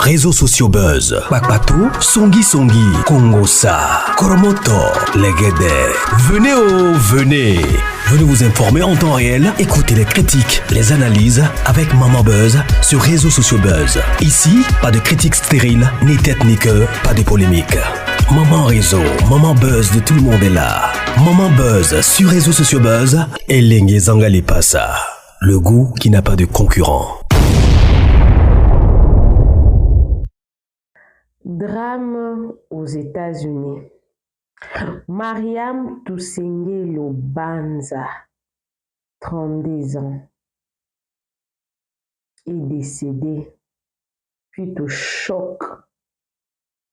réseaux sociaux buzz. Bakpatou, Songi Songi, Kongosa, Koromoto, Legede. Venez. Venez vous informer en temps réel. Écoutez les critiques, les analyses avec Maman Buzz sur réseaux sociaux buzz. Ici, pas de critiques stériles, ni tête ni queue, pas de polémique. Maman réseau, Maman Buzz de tout le monde est là. Maman Buzz sur réseaux sociaux buzz et Lengue Zangali Passa. Le goût qui n'a pas de concurrent. Drame aux États-Unis. Mariam Tusengelo Banza, 32 ans, est décédée suite au choc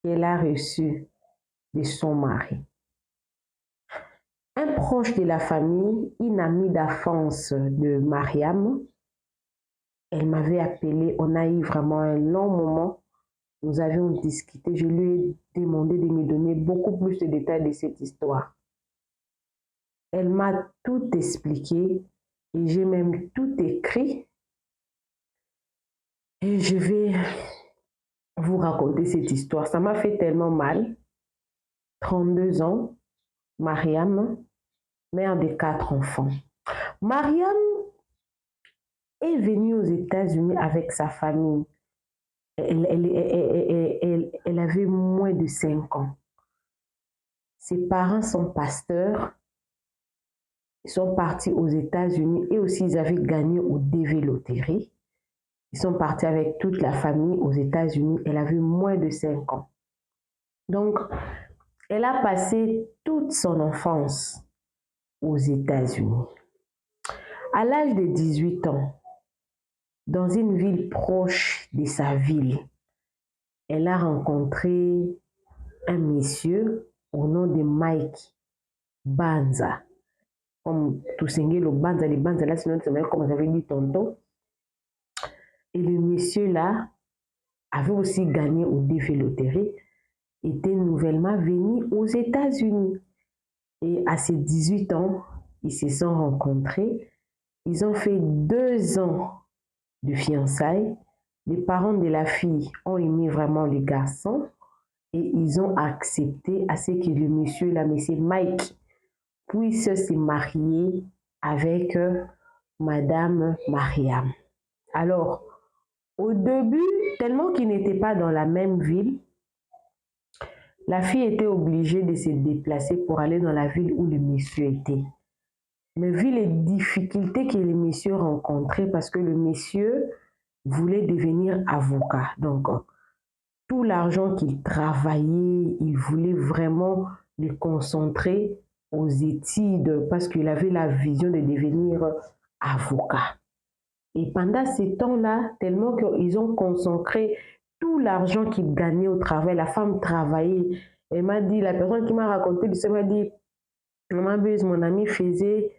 qu'elle a reçu de son mari. Un proche de la famille, une amie d'enfance de Mariam, elle m'avait appelé, on a eu vraiment un long moment. Nous avions discuté, je lui ai demandé de me donner beaucoup plus de détails de cette histoire. Elle m'a tout expliqué et j'ai même tout écrit. Et je vais vous raconter cette histoire. Ça m'a fait tellement mal. 32 ans, Mariam, mère de 4 enfants. Mariam est venue aux États-Unis avec sa famille. Elle avait moins de 5 ans. Ses parents sont pasteurs. Ils sont partis aux États-Unis et aussi ils avaient gagné au DV Loterie. Ils sont partis avec toute la famille aux États-Unis. Elle avait moins de 5 ans. Donc, elle a passé toute son enfance aux États-Unis. À l'âge de 18 ans, dans une ville proche de sa ville, elle a rencontré un monsieur au nom de Mike Banza. Comme Tusengelo Banza, les Banza là, sinon, comme j'avais dit tantôt. Et le monsieur là avait aussi gagné au DV Loterie, était nouvellement venu aux États-Unis. Et à ses 18 ans, ils se sont rencontrés. Ils ont fait 2 ans de fiançailles. Les parents de la fille ont aimé vraiment le garçon et ils ont accepté à ce que le monsieur, là, monsieur Mike, puisse se marier avec Madame Mariam. Alors, au début, tellement qu'ils n'étaient pas dans la même ville, la fille était obligée de se déplacer pour aller dans la ville où le monsieur était. Mais vu les difficultés que le monsieur rencontrait, parce que le monsieur voulait devenir avocat. Donc, tout l'argent qu'il travaillait, il voulait vraiment le concentrer aux études parce qu'il avait la vision de devenir avocat. Et pendant ces temps-là, tellement qu'ils ont consacré tout l'argent qu'il gagnait au travail, la femme travaillait. Elle m'a dit, la personne qui m'a raconté l'histoire m'a dit, Maman Buzz, mon ami faisait,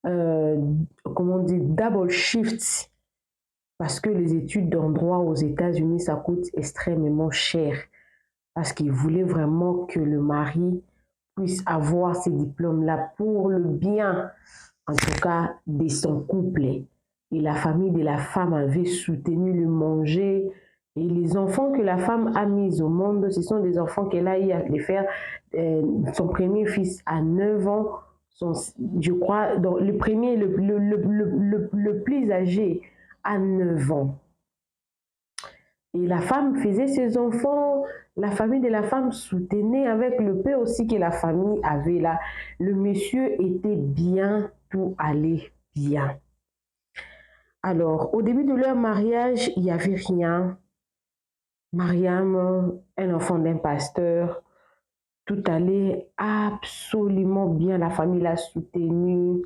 double shift. Parce que les études en droit aux États-Unis, ça coûte extrêmement cher. Parce qu'il voulait vraiment que le mari puisse avoir ces diplômes-là pour le bien, en tout cas, de son couple. Et la famille de la femme avait soutenu le manger. Et les enfants que la femme a mis au monde, ce sont des enfants qu'elle a eu à les faire. Son premier fils à 9 ans, je crois, donc le premier, le plus âgé, à 9 ans. Et la femme faisait ses enfants, la famille de la femme soutenait avec le peu aussi que la famille avait là. Le monsieur était bien, tout allait bien. Alors, au début de leur mariage, il n'y avait rien. Mariam, un enfant d'un pasteur, tout allait absolument bien. La famille l'a soutenu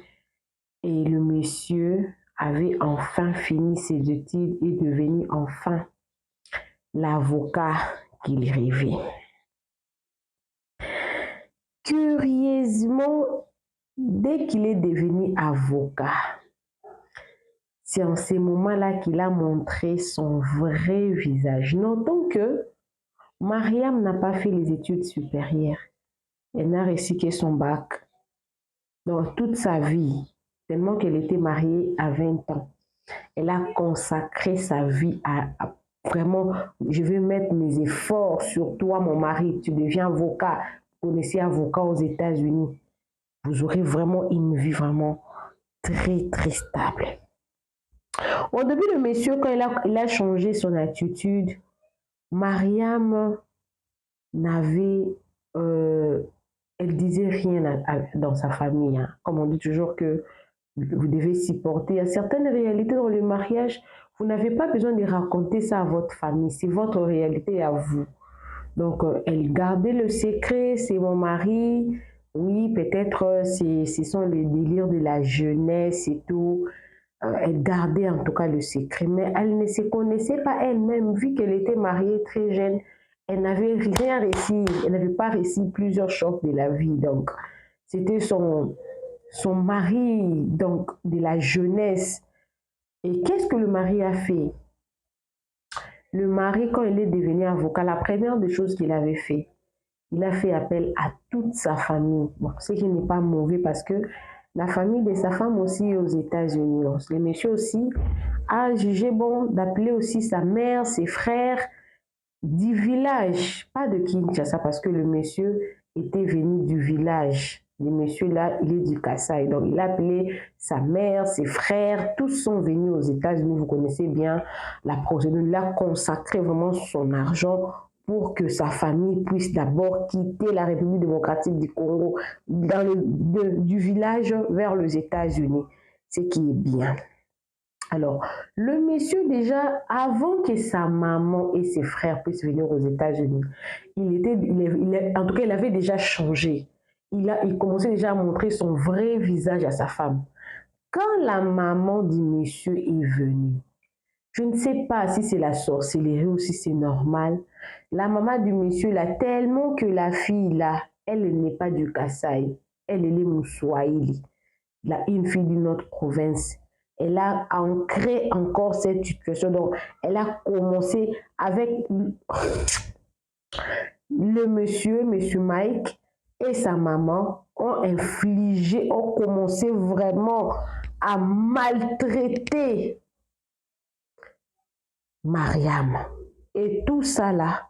et le monsieur avait enfin fini ses études et devenu enfin l'avocat qu'il rêvait. Curieusement, dès qu'il est devenu avocat, c'est en ces moments-là qu'il a montré son vrai visage. Notons que Mariam n'a pas fait les études supérieures. Elle n'a reçu que son bac dans toute sa vie, tellement qu'elle était mariée à 20 ans. Elle a consacré sa vie vraiment, je vais mettre mes efforts sur toi, mon mari. Tu deviens avocat. Vous connaissez avocat aux États-Unis. Vous aurez vraiment une vie vraiment très, très stable. Au début, le monsieur, quand il a changé son attitude, Mariam n'avait, elle disait rien dans sa famille. Hein. Comme on dit toujours que vous devez s'y porter. Il y a certaines réalités dans le mariage, vous n'avez pas besoin de raconter ça à votre famille. C'est votre réalité à vous. Donc, elle gardait le secret, c'est mon mari. Oui, peut-être ce sont les délires de la jeunesse et tout. Elle gardait en tout cas le secret, mais elle ne se connaissait pas elle-même, vu qu'elle était mariée très jeune. Elle n'avait rien réussi, elle n'avait pas réussi plusieurs chocs de la vie. Donc, c'était son mari donc, de la jeunesse. Et qu'est-ce que le mari a fait? Le mari, quand il est devenu avocat, la première des choses qu'il avait fait, il a fait appel à toute sa famille. Bon, ce qui n'est pas mauvais parce que la famille de sa femme aussi est aux États-Unis. Le monsieur aussi a jugé bon d'appeler aussi sa mère, ses frères du village, pas de Kinshasa parce que le monsieur était venu du village. Le monsieur là, il est du Kasaï. Donc il a appelé sa mère, ses frères, tous sont venus aux États-Unis. Vous connaissez bien la procédure. Il a consacré vraiment son argent pour que sa famille puisse d'abord quitter la République démocratique du Congo du village vers les États-Unis, ce qui est bien. Alors, le monsieur déjà, avant que sa maman et ses frères puissent venir aux États-Unis, en tout cas, il avait déjà changé. Il commençait déjà à montrer son vrai visage à sa femme. Quand la maman du monsieur est venue, je ne sais pas si c'est la sorcellerie ou si c'est normal. La maman du monsieur, là, tellement que la fille, là, elle n'est pas du Kasaï, elle est Moussoaïli, une fille d'une autre province. Elle a ancré encore cette situation. Donc, elle a commencé avec le monsieur Mike, et sa maman ont commencé vraiment à maltraiter Mariam. Et tout ça là,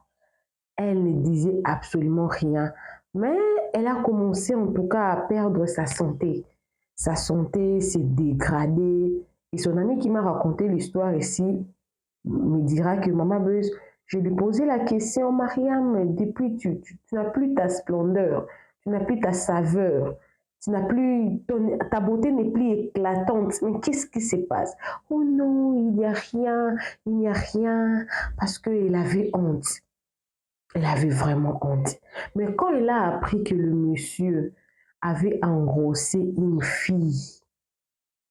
elle ne disait absolument rien. Mais elle a commencé en tout cas à perdre sa santé. Sa santé s'est dégradée. Et son ami qui m'a raconté l'histoire ici me dira que Maman Beuse, je lui posais la question, Mariam, depuis tu n'as plus ta splendeur, tu n'as plus ta saveur, ta beauté n'est plus éclatante. Mais qu'est-ce qui se passe? Oh non, il n'y a rien, parce qu'elle avait honte. Elle avait vraiment honte. Mais quand elle a appris que le monsieur avait engrossé une fille,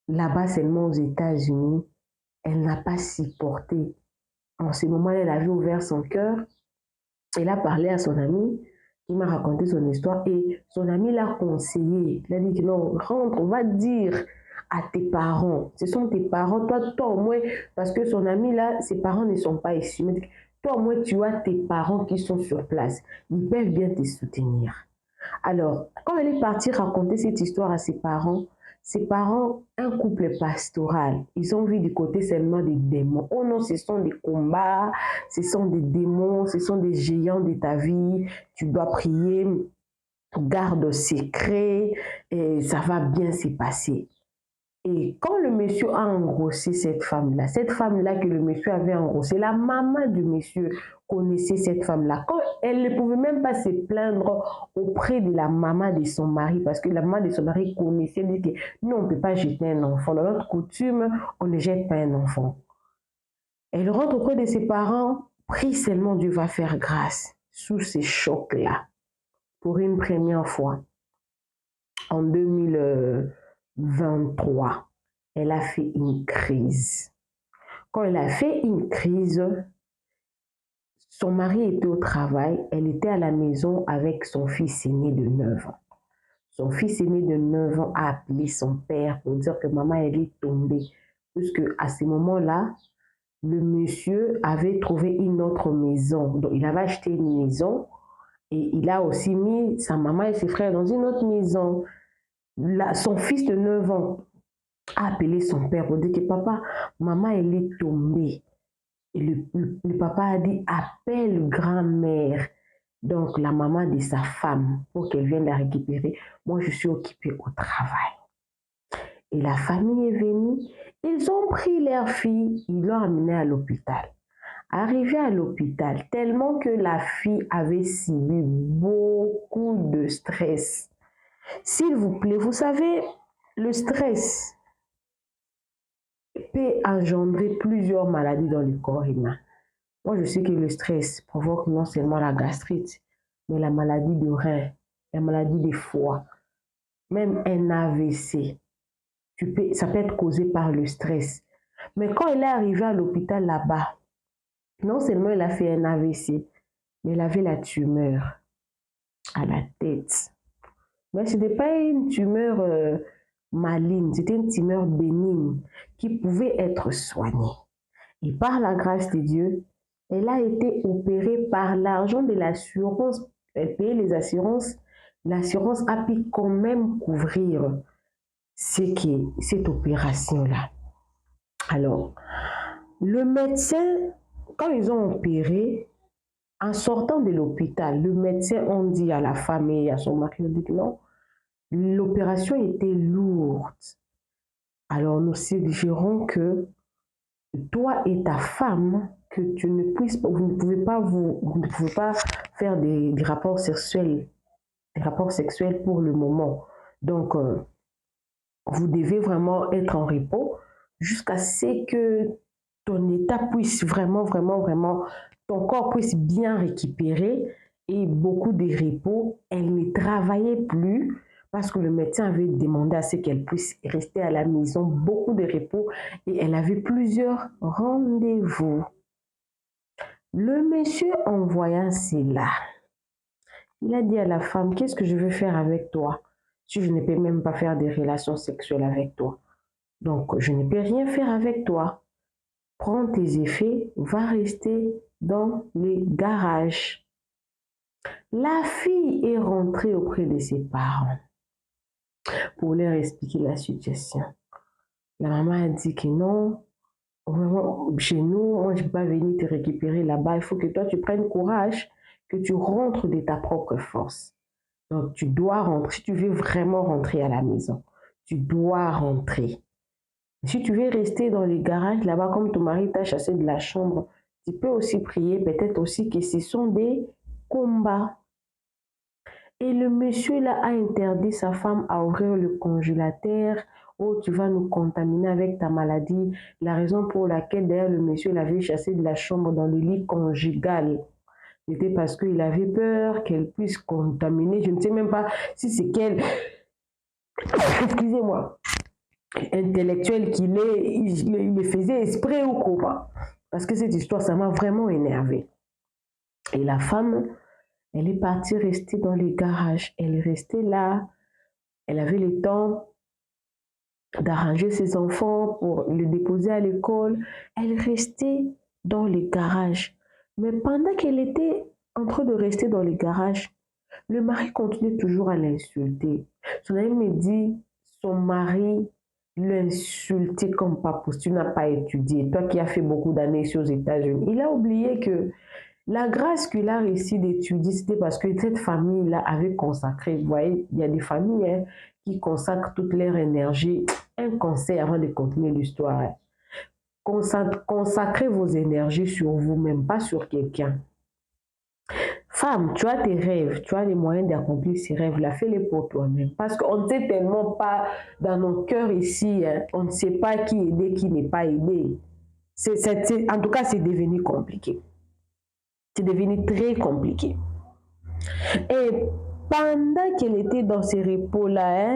là-bas seulement aux États-Unis, elle n'a pas supporté. En ce moment, elle avait ouvert son cœur. Elle a parlé à son ami qui m'a raconté son histoire et son ami l'a conseillé. Il a dit que non, rentre, on va dire à tes parents. Ce sont tes parents. Toi au moins, parce que son ami là, ses parents ne sont pas ici. Mais toi au moins, tu as tes parents qui sont sur place. Ils peuvent bien te soutenir. Alors, quand elle est partie raconter cette histoire à ses parents, un couple pastoral, ils ont vu du côté seulement des démons. Oh non, ce sont des combats, ce sont des démons, ce sont des géants de ta vie. Tu dois prier, garde secret et ça va bien se passer. Et quand le monsieur a engrossé cette femme-là que le monsieur avait engrossée, la maman du monsieur connaissait cette femme-là. Quand elle ne pouvait même pas se plaindre auprès de la maman de son mari, parce que la maman de son mari connaissait, dit que nous, on ne peut pas jeter un enfant. Dans notre coutume, on ne jette pas un enfant. Elle rentre auprès de ses parents, prie seulement Dieu va faire grâce sous ces chocs-là. Pour une première fois, en 2023, elle a fait une crise. Quand elle a fait une crise, son mari était au travail, elle était à la maison avec son fils aîné de 9 ans. Son fils aîné de 9 ans a appelé son père pour dire que maman, elle est tombée. Puisque à ce moment-là, le monsieur avait trouvé une autre maison. Donc, il avait acheté une maison et il a aussi mis sa maman et ses frères dans une autre maison. Son fils de 9 ans a appelé son père pour dire que papa, maman, elle est tombée. Et le papa a dit, appelle grand-mère, donc la maman de sa femme, pour qu'elle vienne la récupérer. Moi, je suis occupée au travail. Et la famille est venue. Ils ont pris leur fille, ils l'ont amenée à l'hôpital. Arrivée à l'hôpital, tellement que la fille avait subi beaucoup de stress. S'il vous plaît, vous savez, le stress peut engendrer plusieurs maladies dans le corps humain. Moi, je sais que le stress provoque non seulement la gastrite, mais la maladie de rein, la maladie de foie, même un AVC. Ça peut être causé par le stress. Mais quand elle est arrivée à l'hôpital là-bas, non seulement elle a fait un AVC, mais elle avait la tumeur à la tête. Mais ce n'était pas une tumeur maligne, c'était une tumeur bénigne qui pouvait être soignée. Et par la grâce de Dieu, elle a été opérée par l'argent de l'assurance. Elle payait les assurances. L'assurance a pu quand même couvrir cette opération-là. Alors, le médecin, quand ils ont opéré, en sortant de l'hôpital, le médecin a dit à la femme et à son mari, il dit que non, l'opération était lourde. Alors, nous suggérons que toi et ta femme, que vous ne pouvez pas faire des rapports sexuels pour le moment. Donc, vous devez vraiment être en repos jusqu'à ce que ton état puisse vraiment, ton corps puisse bien récupérer et beaucoup de repos. Elle ne travaillait plus parce que le médecin avait demandé à ce qu'elle puisse rester à la maison, beaucoup de repos, et elle avait plusieurs rendez-vous. Le monsieur, en voyant cela, il a dit à la femme, qu'est-ce que je veux faire avec toi si je ne peux même pas faire des relations sexuelles avec toi? Donc, je ne peux rien faire avec toi. Prends tes effets, va rester dans les garages. La fille est rentrée auprès de ses parents pour leur expliquer la situation. La maman a dit que non, vraiment, chez nous, moi je ne peux pas venir te récupérer là-bas. Il faut que toi tu prennes courage, que tu rentres de ta propre force. Donc tu dois rentrer. Si tu veux vraiment rentrer à la maison, tu dois rentrer. Si tu veux rester dans les garages là-bas, comme ton mari t'a chassé de la chambre, tu peux aussi prier, peut-être aussi que ce sont des combats. Et le monsieur là a interdit sa femme à ouvrir le congélateur. Oh, tu vas nous contaminer avec ta maladie. La raison pour laquelle d'ailleurs le monsieur l'avait chassé de la chambre dans le lit conjugal, c'était parce qu'il avait peur qu'elle puisse contaminer. Je ne sais même pas si c'est quel, excusez-moi, intellectuel qu'il est, il le faisait exprès ou quoi. Parce que cette histoire, ça m'a vraiment énervée. Et la femme, elle est partie rester dans les garages. Elle est restée là. Elle avait le temps d'arranger ses enfants pour les déposer à l'école. Elle restait dans les garages. Mais pendant qu'elle était en train de rester dans les garages, le mari continuait toujours à l'insulter. Son ami me dit, son mari l'insultait comme pas possible. Tu n'as pas étudié. Toi qui as fait beaucoup d'années ici aux États-Unis. Il a oublié que la grâce qu'il a réussi d'étudier, c'était parce que cette famille-là avait consacré. Vous voyez, il y a des familles qui consacrent toute leur énergie. Un conseil avant de continuer l'histoire. Consacrez vos énergies sur vous-même, pas sur quelqu'un. Femme, tu as tes rêves, tu as les moyens d'accomplir ces rêves-là, fais-les pour toi-même. Parce qu'on ne sait tellement pas dans nos cœurs ici, on ne sait pas qui aider, qui n'est pas aidé. En tout cas, c'est devenu compliqué. C'est devenu très compliqué. Et pendant qu'elle était dans ces repos-là,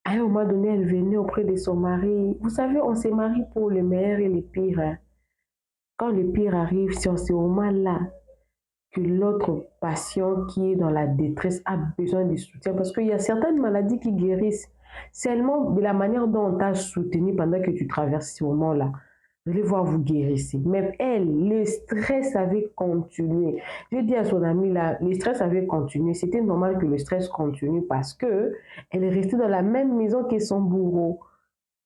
à un moment donné, elle venait auprès de son mari. Vous savez, on se marie pour le meilleur et le pire. Quand le pire arrive, c'est en ce moment-là que l'autre patient qui est dans la détresse a besoin de soutien. Parce qu'il y a certaines maladies qui guérissent seulement de la manière dont on t'a soutenu pendant que tu traverses ce moment-là. Vous allez voir, vous guérissez. Mais elle, le stress avait continué. Je dis à son ami là, le stress avait continué. C'était normal que le stress continue parce que elle est restée dans la même maison que son bourreau.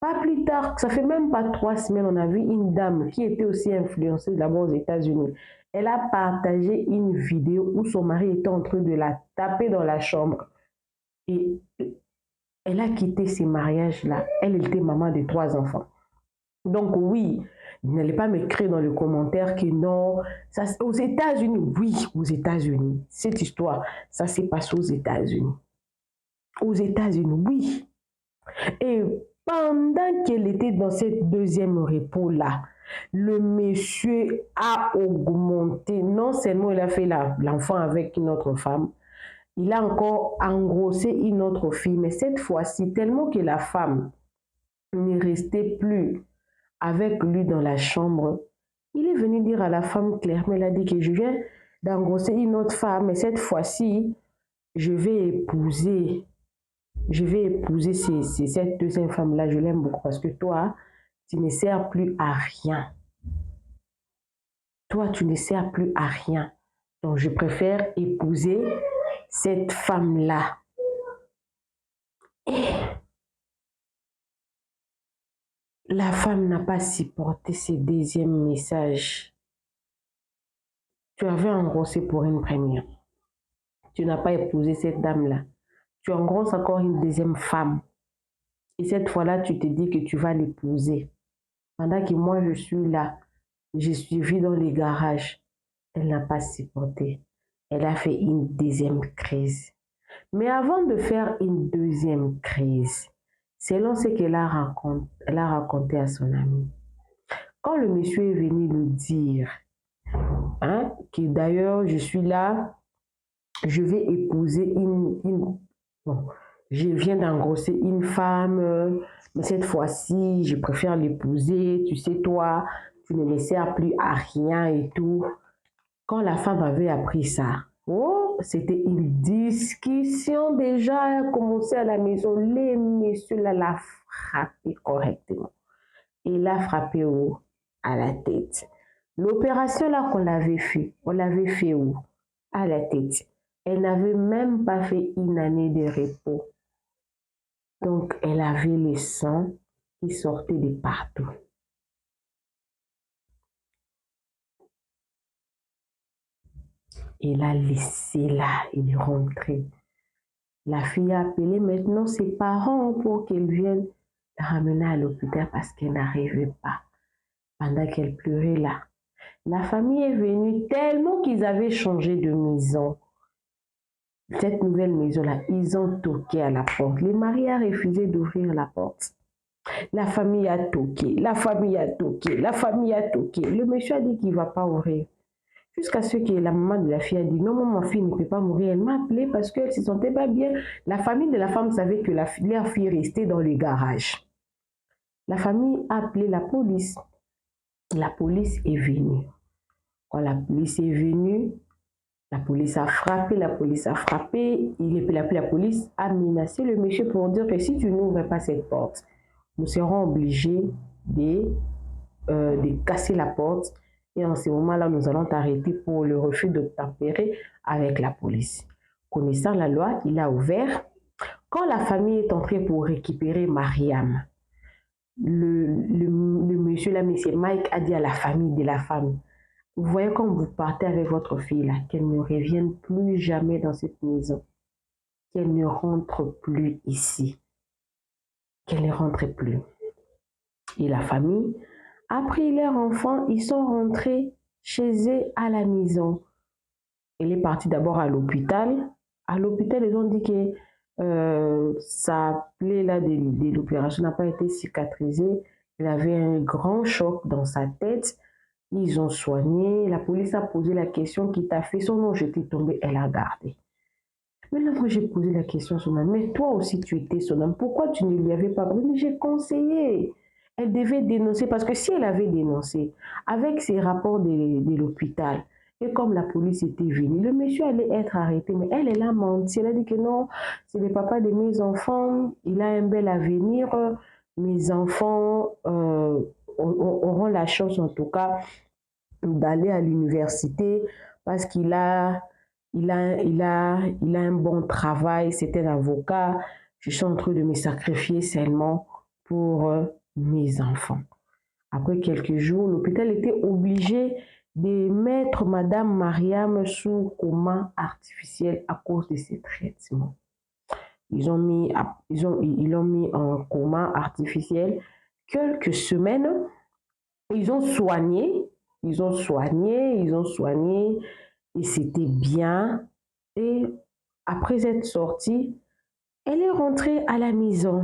Pas plus tard, ça fait même pas 3 semaines, on a vu une dame qui était aussi influenceuse d'abord aux États-Unis. Elle a partagé une vidéo où son mari était en train de la taper dans la chambre. Et elle a quitté ces mariages-là. Elle était maman de 3 enfants. Donc oui, n'allez pas m'écrire dans les commentaires que non, ça, aux États-Unis, oui, aux États-Unis. Cette histoire, ça s'est passé aux États-Unis. Aux États-Unis, oui. Et pendant qu'elle était dans cette deuxième repos-là, le monsieur a augmenté. Non seulement il a fait l'enfant avec une autre femme, il a encore engrossé une autre fille. Mais cette fois-ci, tellement que la femme ne restait plus avec lui dans la chambre, il est venu dire à la femme clairement, il a dit que je viens d'engrosser une autre femme, mais cette fois-ci, je vais épouser cette deuxième femme-là, je l'aime beaucoup parce que toi, tu ne sers plus à rien. Toi, tu ne sers plus à rien. Donc, je préfère épouser cette femme-là. Et la femme n'a pas supporté ce deuxième message. Tu avais engrossé pour une première. Tu n'as pas épousé cette dame-là. Tu engrosses encore une deuxième femme. Et cette fois-là, tu te dis que tu vas l'épouser. Pendant que moi, je suis là, je suis dans les garages. Elle n'a pas supporté. Elle a fait une deuxième crise. Mais avant de faire une deuxième crise, selon ce qu'elle a raconté à son ami, quand le monsieur est venu lui dire, que d'ailleurs je suis là, je vais épouser bon, je viens d'engrosser une femme, mais cette fois-ci, je préfère l'épouser, tu sais, toi, tu ne me sers plus à rien et tout. Quand la femme avait appris ça, oh, c'était une discussion déjà commencé à la maison. Les messieurs là l'a frappé correctement. Il l'a frappé où? À la tête. L'opération là qu'on l'avait fait, on l'avait fait où? À la tête. Elle n'avait même pas fait une année de repos. Donc, elle avait le sang qui sortait de partout. Il a laissé là, il est rentré. La fille a appelé maintenant ses parents pour qu'ils viennent la ramener à l'hôpital parce qu'elle n'arrivait pas. Pendant qu'elle pleurait là, la famille est venue tellement qu'ils avaient changé de maison. Cette nouvelle maison-là, ils ont toqué à la porte. Le mari a refusé d'ouvrir la porte. La famille a toqué, la famille a toqué, la famille a toqué. Le monsieur a dit qu'il ne va pas ouvrir. Jusqu'à ce que la maman de la fille a dit non, ma fille ne peut pas mourir. Elle m'a appelé parce qu'elle ne se sentait pas bien. La famille de la femme savait que leur fille restait dans le garage. La famille a appelé la police. La police est venue. Quand la police est venue, la police a frappé, la police a menacé le monsieur pour dire que si tu n'ouvres pas cette porte, nous serons obligés de casser la porte. Et en ce moment-là, nous allons t'arrêter pour le refus de tempérer avec la police. Connaissant la loi, il a ouvert. Quand la famille est entrée pour récupérer Mariam, le monsieur, là, monsieur Mike, a dit à la famille de la femme, vous voyez quand vous partez avec votre fille là, qu'elle ne revienne plus jamais dans cette maison, qu'elle ne rentre plus ici, qu'elle ne rentre plus. Et la famille a pris leur enfant, ils sont rentrés chez eux à la maison. Elle est partie d'abord à l'hôpital. À l'hôpital, ils ont dit que sa plaie là de l'opération n'a pas été cicatrisée. Elle avait un grand choc dans sa tête. Ils ont soigné. La police a posé la question qui t'a fait son nom, je t'ai tombé, elle a gardé. Maintenant, moi, j'ai posé la question à son homme, mais toi aussi, tu étais son homme. Pourquoi tu ne lui avais pas parlé? Mais j'ai conseillé. Elle devait dénoncer, parce que si elle avait dénoncé, avec ses rapports de l'hôpital, et comme la police était venue, le monsieur allait être arrêté. Mais elle a menti. Elle a dit que non, c'est le papa de mes enfants, il a un bel avenir. Mes enfants auront la chance, en tout cas, d'aller à l'université parce qu'il a un bon travail, c'est un avocat. Je suis en train de me sacrifier seulement pour mes enfants. Après quelques jours, l'hôpital était obligé de mettre Madame Mariam sous coma artificiel à cause de ses traitements. Ils l'ont mis en coma artificiel quelques semaines. Ils ont soigné, et c'était bien. Et après être sortie, elle est rentrée à la maison.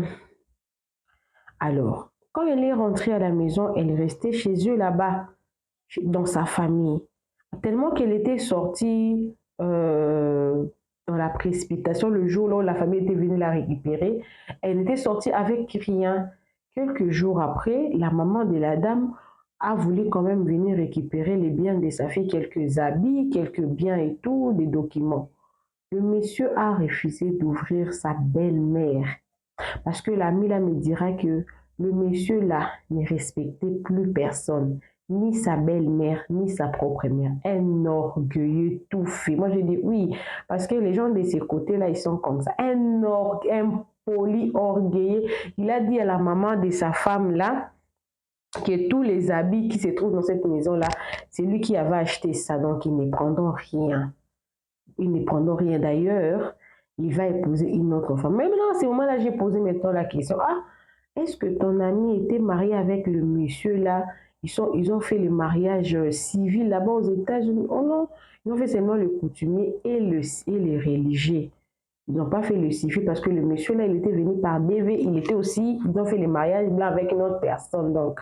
Alors, quand elle est rentrée à la maison, elle est restée chez eux là-bas, dans sa famille. Tellement qu'elle était sortie dans la précipitation le jour où la famille était venue la récupérer. Elle était sortie avec rien. Quelques jours après, la maman de la dame a voulu quand même venir récupérer les biens de sa fille, quelques habits, quelques biens et tout, des documents. Le monsieur a refusé d'ouvrir sa belle-mère parce que l'ami là me dira que le monsieur là ne respectait plus personne, ni sa belle-mère, ni sa propre mère. Un orgueilleux tout fait. Moi, je dis oui, parce que les gens de ces côtés-là, ils sont comme ça. Un poli orgueilleux. Il a dit à la maman de sa femme là que tous les habits qui se trouvent dans cette maison-là, c'est lui qui avait acheté ça, donc ils ne prendront rien. Ils ne prendront rien d'ailleurs. Il va épouser une autre femme. Même dans ce moment-là, j'ai posé maintenant la question. Ah, est-ce que ton ami était marié avec le monsieur là? Ils ont fait le mariage civil là-bas aux États-Unis. Oh non, ils ont fait seulement le coutumier et les religieux. Ils n'ont pas fait le civil parce que le monsieur là, il était venu par DV. Ils ont fait le mariage là avec une autre personne. Donc,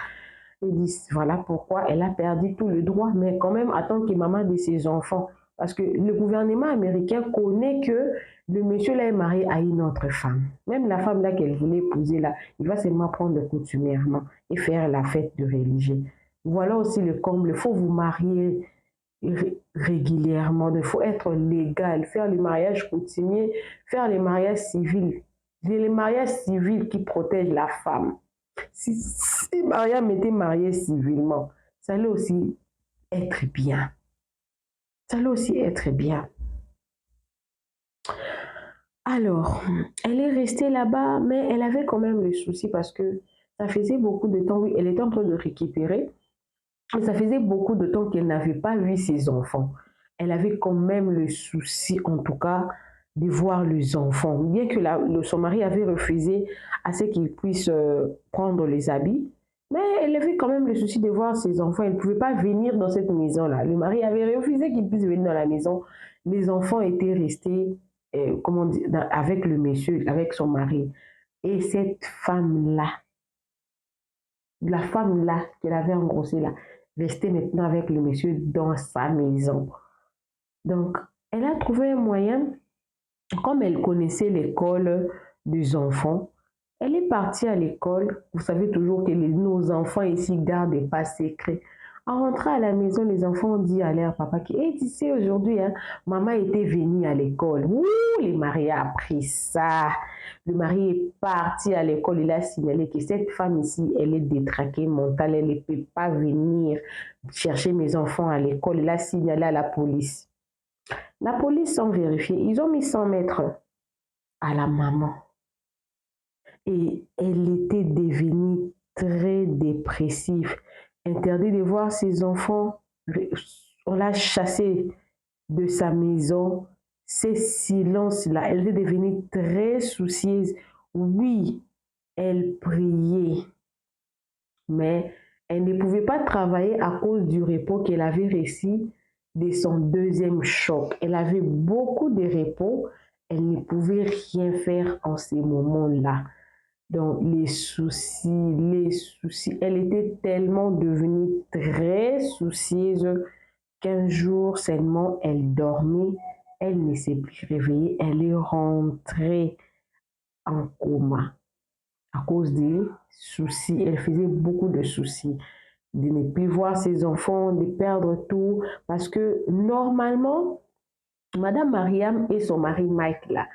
ils disent, voilà pourquoi elle a perdu tout le droit. Mais quand même, en tant que maman de ses enfants, parce que le gouvernement américain connaît que le monsieur là est marié à une autre femme. Même la femme là qu'elle voulait épouser là, il va seulement prendre coutumièrement et faire la fête de religieux. Voilà aussi le comble. Il faut vous marier régulièrement. Il faut être légal, faire le mariage coutumier, faire les mariages civils. Les mariages civils qui protègent la femme. Si Mariam était mariée civilement, ça allait aussi être bien. Ça allait aussi être bien. Alors, elle est restée là-bas, mais elle avait quand même le souci parce que ça faisait beaucoup de temps, oui, elle était en train de récupérer, mais ça faisait beaucoup de temps qu'elle n'avait pas vu ses enfants. Elle avait quand même le souci, en tout cas, de voir les enfants. Bien que son mari avait refusé à ce qu'il puisse prendre les habits, mais elle avait quand même le souci de voir ses enfants. Elle ne pouvait pas venir dans cette maison-là. Le mari avait refusé qu'il puisse venir dans la maison. Les enfants étaient restés avec le monsieur, avec son mari. Et cette femme-là, la femme-là qu'elle avait engrossée là, restait maintenant avec le monsieur dans sa maison. Donc, elle a trouvé un moyen, comme elle connaissait l'école des enfants, elle est partie à l'école. Vous savez toujours que nos enfants ici gardent des pas secrets. En rentrant à la maison, les enfants ont dit à leur papa que hey, tu sais, aujourd'hui, hein, maman était venue à l'école. Ouh, le mari a appris ça. Le mari est parti à l'école. Il a signalé que cette femme ici, elle est détraquée mentale. Elle ne peut pas venir chercher mes enfants à l'école. Il a signalé à la police. La police, sans vérifier, ils ont mis 100 mètres à la maman. Et elle était devenue très dépressive. Interdit de voir ses enfants. On l'a chassée de sa maison. Ces silences-là, elle était devenue très soucieuse. Oui, elle priait. Mais elle ne pouvait pas travailler à cause du repos qu'elle avait reçu de son deuxième choc. Elle avait beaucoup de repos. Elle ne pouvait rien faire en ces moments-là. Donc, les soucis. Elle était tellement devenue très soucieuse qu'un jour seulement, elle dormait. Elle ne s'est plus réveillée. Elle est rentrée en coma à cause des soucis. Elle faisait beaucoup de soucis. De ne plus voir ses enfants, de perdre tout. Parce que normalement, Madame Mariam et son mari Mike là,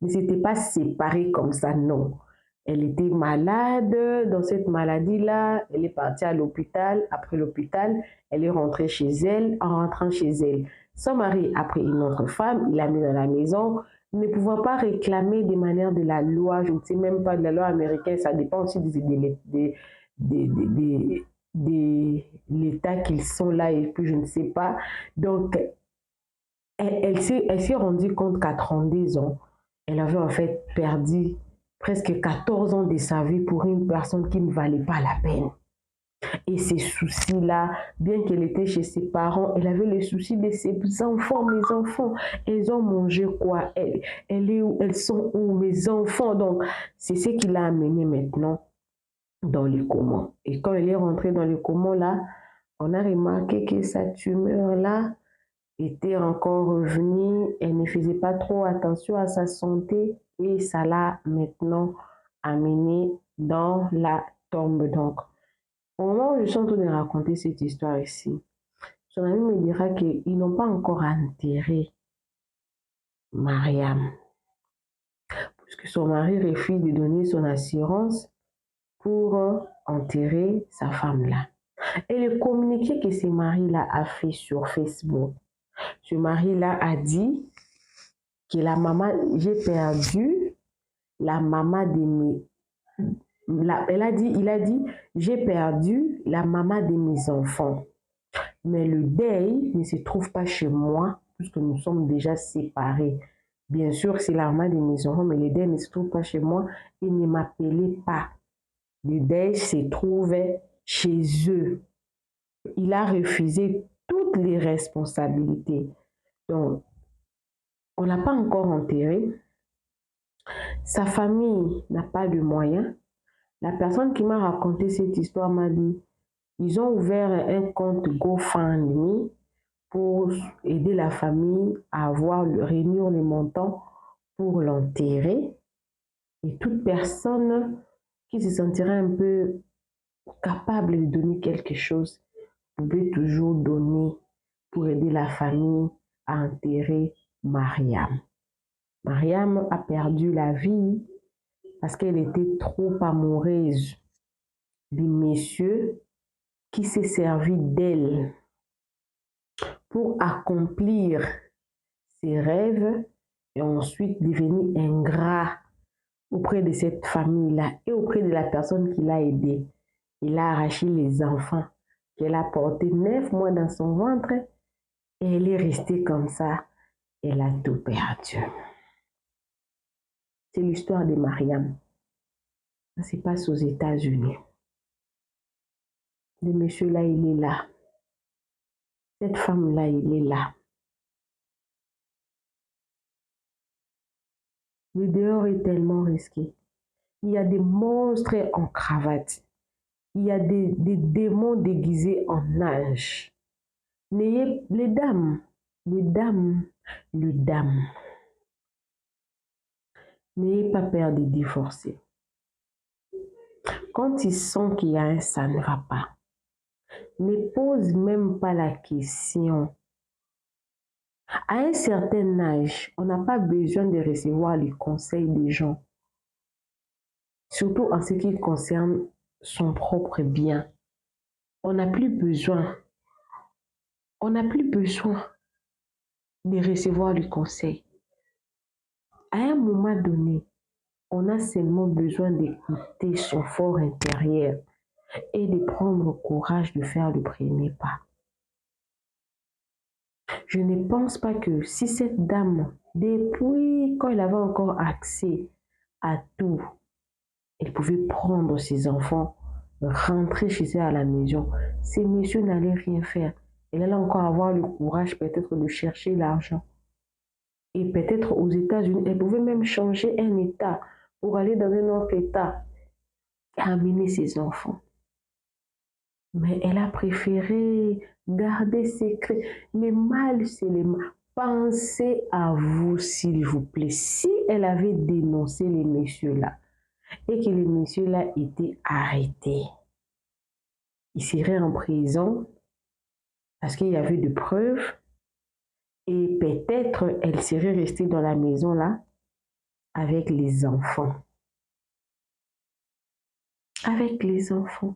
ne s'étaient pas séparés comme ça, non. Elle était malade, dans cette maladie-là, elle est partie à l'hôpital. Après l'hôpital, elle est rentrée chez elle. En rentrant chez elle, son mari a pris une autre femme, il l'a mis dans la maison, ne pouvant pas réclamer de manière de la loi, je ne sais même pas de la loi américaine, ça dépend aussi de l'état qu'ils sont là et puis je ne sais pas. Donc, elle s'est rendue compte qu'à 32 ans, elle avait en fait perdu presque 14 ans de sa vie pour une personne qui ne valait pas la peine. Et ces soucis-là, bien qu'elle était chez ses parents, elle avait le souci de ses enfants. Mes enfants, elles ont mangé quoi? Elles sont où, mes enfants? Donc, c'est ce qui l'a amenée maintenant dans le coma. Et quand elle est rentrée dans le coma, là, on a remarqué que sa tumeur-là était encore revenue. Elle ne faisait pas trop attention à sa santé et ça l'a maintenant amenée dans la tombe. Donc, au moment où je suis en train de raconter cette histoire ici, son ami me dira qu'ils n'ont pas encore enterré Mariam, puisque son mari refuse de donner son assurance pour enterrer sa femme-là. Et le communiqué que ce mari-là a fait sur Facebook, ce mari-là a dit que la maman, j'ai perdu la maman de mes... il a dit, j'ai perdu la maman de mes enfants. Mais le deuil ne se trouve pas chez moi, puisque nous sommes déjà séparés. Bien sûr, c'est la maman de mes enfants, mais le deuil ne se trouve pas chez moi. Ils ne m'appelaient pas. Le deuil se trouvait chez eux. Il a refusé toutes les responsabilités. Donc, on ne l'a pas encore enterré. Sa famille n'a pas de moyens. La personne qui m'a raconté cette histoire m'a dit, ils ont ouvert un compte GoFundMe pour aider la famille à réunir les montants pour l'enterrer. Et toute personne qui se sentirait un peu capable de donner quelque chose pouvait toujours donner pour aider la famille à enterrer Mariam. Mariam a perdu la vie parce qu'elle était trop amoureuse du monsieur qui s'est servi d'elle pour accomplir ses rêves et ensuite devenir ingrat auprès de cette famille-là et auprès de la personne qui l'a aidée. Il a arraché les enfants qu'elle a portés 9 mois dans son ventre et elle est restée comme ça. Elle a tout perdu. C'est l'histoire de Mariam. Ça se passe aux États-Unis. Le monsieur-là, il est là. Cette femme-là, il est là. Le dehors est tellement risqué. Il y a des monstres en cravate. Il y a des démons déguisés en anges. Les dames, n'ayez pas peur de divorcer. Quand ils sentent qu'il y a ça ne va pas, ne pose même pas la question. À un certain âge, on n'a pas besoin de recevoir les conseils des gens, surtout en ce qui concerne son propre bien. On n'a plus besoin de recevoir les conseils. À un moment donné, on a seulement besoin d'écouter son fort intérieur et de prendre courage de faire le premier pas. Je ne pense pas que si cette dame, depuis quand elle avait encore accès à tout, elle pouvait prendre ses enfants, rentrer chez elle à la maison, ces messieurs n'allaient rien faire. Elle allait encore avoir le courage peut-être de chercher l'argent. Et peut-être aux États-Unis, elle pouvait même changer un État pour aller dans un autre État et amener ses enfants. Mais elle a préféré garder secret. Les mal, c'est les mal. Pensez à vous, s'il vous plaît. Si elle avait dénoncé les messieurs-là et que les messieurs-là étaient arrêtés, ils seraient en prison parce qu'il y avait des preuves et peut-être elle serait restée dans la maison là avec les enfants. Avec les enfants.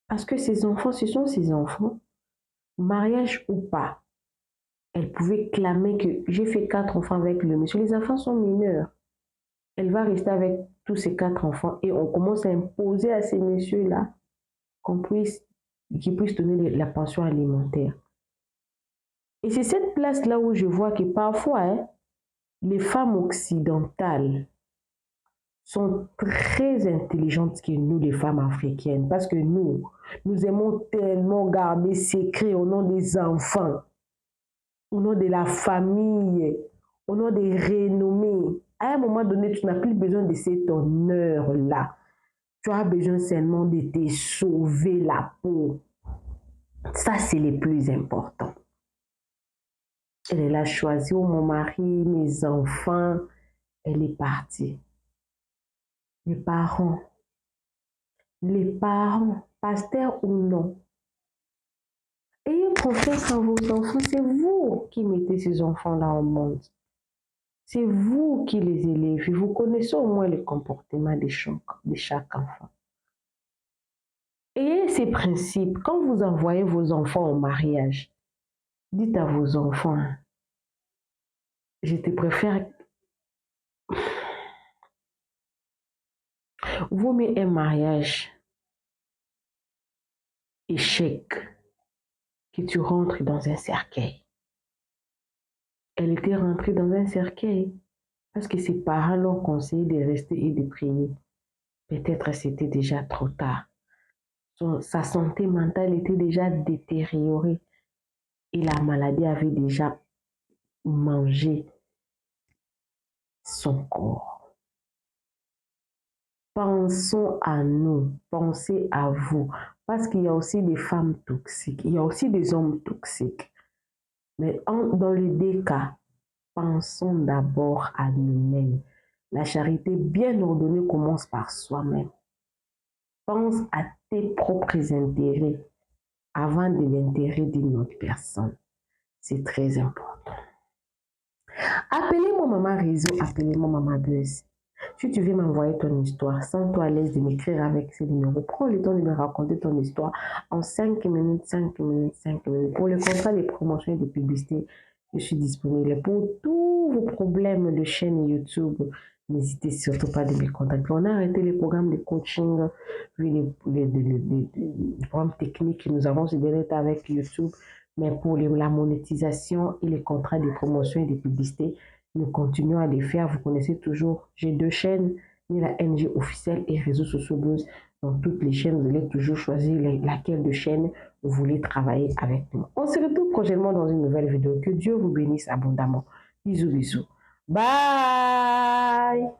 Parce que ces enfants, ce sont ses enfants, mariage ou pas. Elle pouvait clamer que j'ai fait 4 enfants avec le monsieur. Les enfants sont mineurs. Elle va rester avec tous ces 4 enfants et on commence à imposer à ces messieurs-là qu'ils puissent donner la pension alimentaire. Et c'est cette place-là où je vois que parfois, les femmes occidentales sont très intelligentes que nous, les femmes africaines, parce que nous aimons tellement garder secret au nom des enfants, au nom de la famille, au nom des renommées. À un moment donné, tu n'as plus besoin de cet honneur-là. Tu as besoin seulement de te sauver la peau. Ça, c'est le plus important. Elle a choisi mon mari, mes enfants, elle est partie. Les parents, pasteurs ou non, ayez confiance en vos enfants. C'est vous qui mettez ces enfants-là au monde. C'est vous qui les élevez. Vous connaissez au moins le comportement de chaque enfant. Ayez ces principes. Quand vous envoyez vos enfants au mariage, dites à vos enfants, je te préfère. Vaut mieux un mariage échec que tu rentres dans un cercueil. Elle était rentrée dans un cercueil parce que ses parents l'ont conseillé de rester et de prier. Peut-être c'était déjà trop tard. Sa santé mentale était déjà détériorée et la maladie avait déjà mangé son corps. Pensons à nous, pensez à vous, parce qu'il y a aussi des femmes toxiques, il y a aussi des hommes toxiques. Mais dans les deux cas, pensons d'abord à nous-mêmes. La charité bien ordonnée commence par soi-même. Pense à tes propres intérêts avant de l'intérêt d'une autre personne. C'est très important. Appelez-moi Maman Réseau, appelez-moi Maman Buzz. Si tu veux m'envoyer ton histoire, sens-toi à l'aise de m'écrire avec ce numéro. Prends le temps de me raconter ton histoire en 5 minutes, 5 minutes, 5 minutes. Pour le contrat des promotions et de publicité, je suis disponible. Pour tous vos problèmes de chaîne YouTube, n'hésitez surtout pas de me contacter. On a arrêté les programmes de coaching, les programmes techniques que nous avons se donner avec YouTube. Mais pour la monétisation et les contrats de promotion et de publicité, nous continuons à les faire. Vous connaissez toujours, j'ai 2 chaînes, la NG officielle et réseaux sociaux Buzz. Dans toutes les chaînes, vous allez toujours choisir laquelle de chaîne vous voulez travailler avec nous. On se retrouve prochainement dans une nouvelle vidéo. Que Dieu vous bénisse abondamment. Bisous, bisous. Bye!